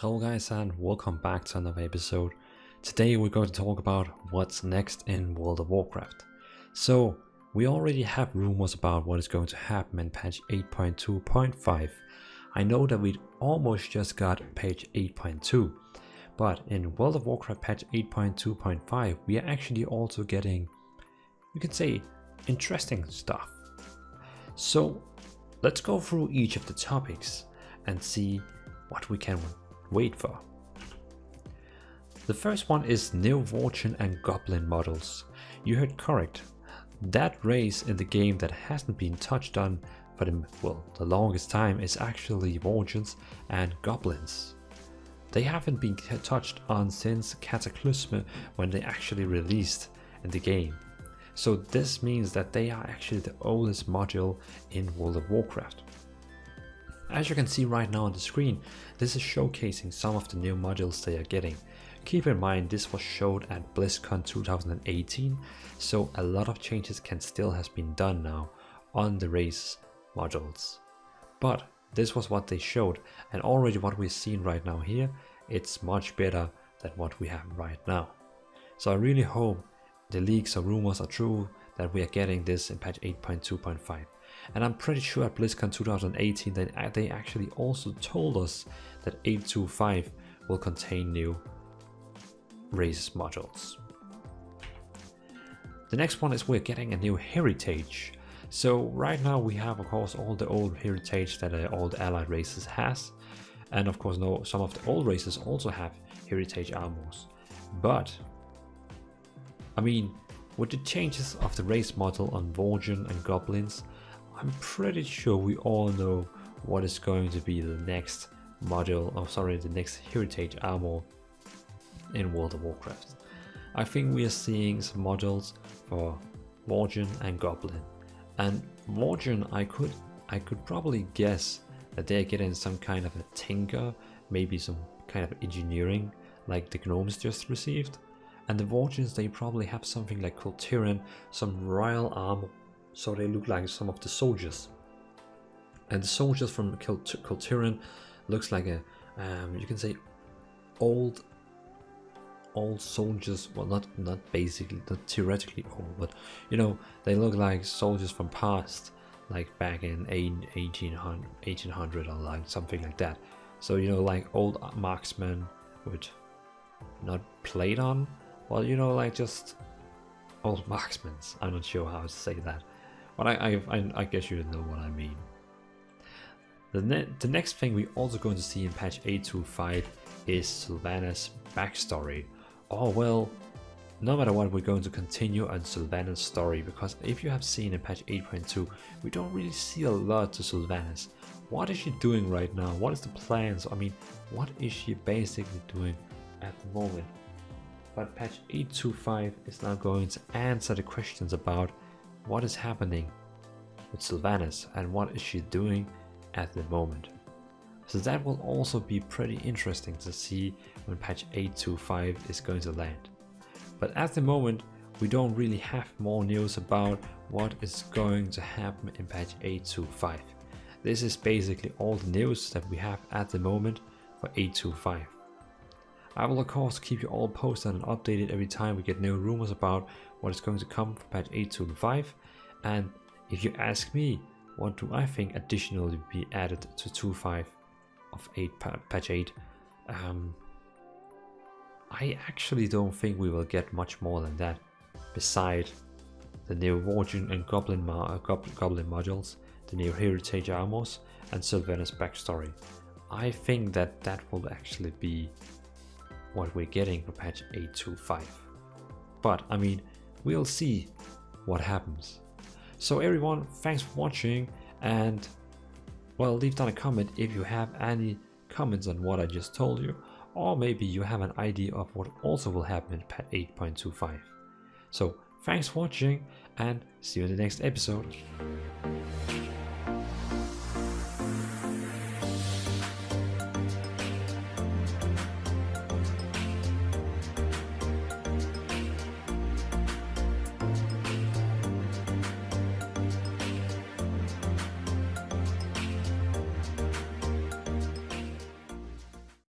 Hello guys and welcome back to another episode. Today we're going to talk about what's next in World of Warcraft. So we already have rumors about what is going to happen in patch 8.2.5. I know that we almost just got patch 8.2, but in World of Warcraft patch 8.2.5 we are actually also getting, you could say, interesting stuff. So let's go through each of the topics and see what we can wait for. The first one is new Worgen and Goblin models. You heard correct. That race in the game that hasn't been touched on for the longest time is actually Worgens and Goblins. They haven't been touched on since Cataclysm when they actually released in the game. So this means that they are actually the oldest module in World of Warcraft. As you can see right now on the screen, this is showcasing some of the new modules they are getting. Keep in mind this was showed at BlizzCon 2018, so a lot of changes can still has been done now on the race modules. But this was what they showed, and already what we're seeing right now here, it's much better than what we have right now. So I really hope the leaks or rumors are true that we are getting this in patch 8.2.5. And I'm pretty sure at BlizzCon 2018 that they actually also told us that 8.2.5 will contain new race modules. The next one is we're getting a new heritage. So right now we have of course all the old heritage that all the allied races has, and of course some of the old races also have heritage armors. But I mean, with the changes of the race model on Worgen and Goblins, I'm pretty sure we all know what is going to be the next module, the next heritage armor in World of Warcraft. I think we are seeing some modules for Worgen and Goblin. And Worgen, I could probably guess that they're getting some kind of a tinker, maybe some kind of engineering like the gnomes just received. And the Worgens, they probably have something like Kultiran, some royal armor, so they look like some of the soldiers. And the soldiers from Kultiran looks like a, you can say, old soldiers. Well, not theoretically old, but you know, they look like soldiers from past, like back in 1800 or like something like that. So you know, like old marksmen with not plate on. Well, you know, like just old marksmen. I'm not sure how to say that, but I guess you know what I mean. The next thing we're also going to see in patch 8.2.5 is Sylvanas' backstory. Oh well, no matter what, we're going to continue on Sylvanas' story, because if you have seen in patch 8.2, we don't really see a lot to Sylvanas. What is she doing right now? What is the plans? I mean, what is she basically doing at the moment? But patch 8.2.5 is now going to answer the questions about what is happening with Sylvanas and what is she doing at the moment. So that will also be pretty interesting to see when patch 8.2.5 is going to land. But at the moment we don't really have more news about what is going to happen in patch 8.2.5. This is basically all the news that we have at the moment for 8.2.5. I will of course keep you all posted and updated every time we get new rumors about what is going to come for patch 8.2.5. And if you ask me, what do I think additionally be added to 2.5 of patch 8? I actually don't think we will get much more than that, beside the new Worgen and Goblin modules, the new heritage armors, and Sylvanas' backstory. I think that will actually be what we're getting for patch 8.2.5. But I mean, we'll see what happens. So everyone, thanks for watching, and well, leave down a comment if you have any comments on what I just told you, or maybe you have an idea of what also will happen in patch 8.2.5. So thanks for watching, and see you in the next episode.